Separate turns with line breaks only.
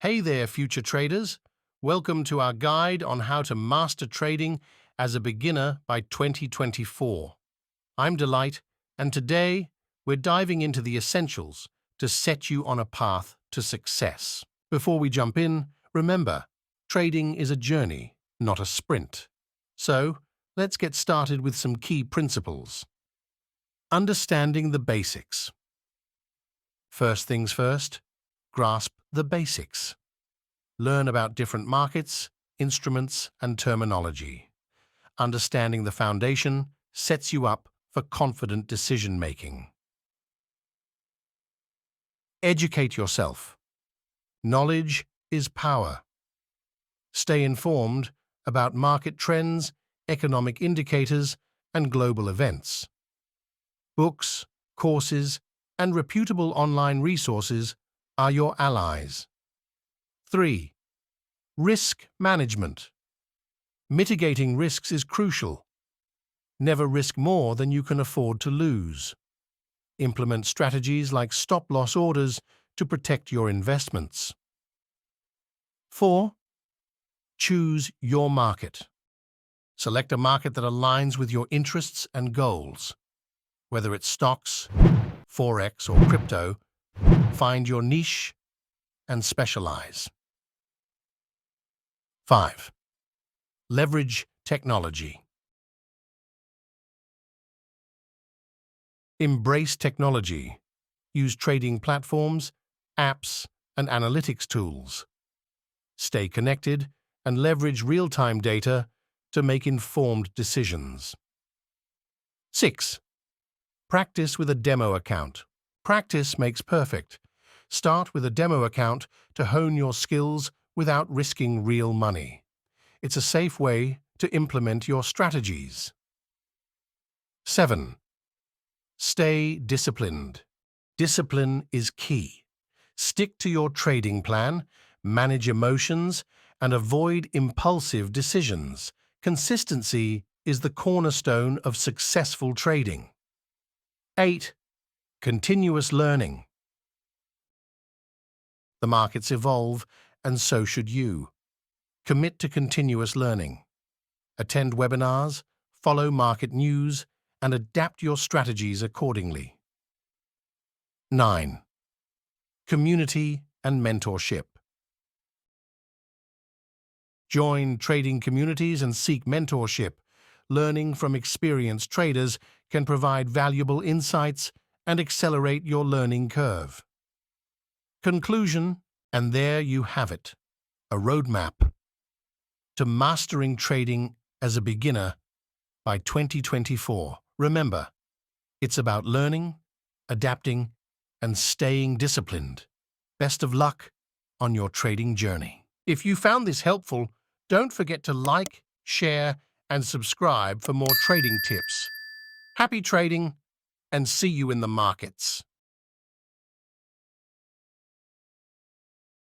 Hey there, future traders. Welcome to our guide on how to master trading as a beginner by 2024. I'm Delight, and today we're diving into the essentials to set you on a path to success. Before we jump in, remember, trading is a journey, not a sprint. So, let's get started with some key principles. Understanding the basics. First things first, grasp the basics. Learn about different markets, instruments, and terminology. Understanding the foundation sets you up for confident decision-making. Educate yourself. Knowledge is power. Stay informed about market trends, economic indicators, and global events. Books, courses, and reputable online resources are your allies. 3. Risk management. Mitigating risks is crucial. Never risk more than you can afford to lose. Implement strategies like stop-loss orders to protect your investments. 4. Choose your market. Select a market that aligns with your interests and goals. Whether it's stocks, forex, or crypto, find your niche and specialize. 5. Leverage technology. Embrace technology. Use trading platforms, apps, and analytics tools. Stay connected and leverage real-time data to make informed decisions. 6. Practice with a demo account. Practice makes perfect. Start with a demo account to hone your skills without risking real money. It's a safe way to implement your strategies. 7. Stay disciplined. Discipline is key. Stick to your trading plan, manage emotions, and avoid impulsive decisions. Consistency is the cornerstone of successful trading. 8. Continuous learning. The markets evolve, and so should you. Commit to continuous learning. Attend webinars, follow market news, and adapt your strategies accordingly. 9. Community and mentorship. Join trading communities and seek mentorship. Learning from experienced traders can provide valuable insights and accelerate your learning curve. Conclusion, and there you have it, a roadmap to mastering trading as a beginner by 2024. Remember, it's about learning, adapting, and staying disciplined. Best of luck on your trading journey. If you found this helpful, don't forget to like, share, and subscribe for more trading tips. Happy trading, and see you in the markets.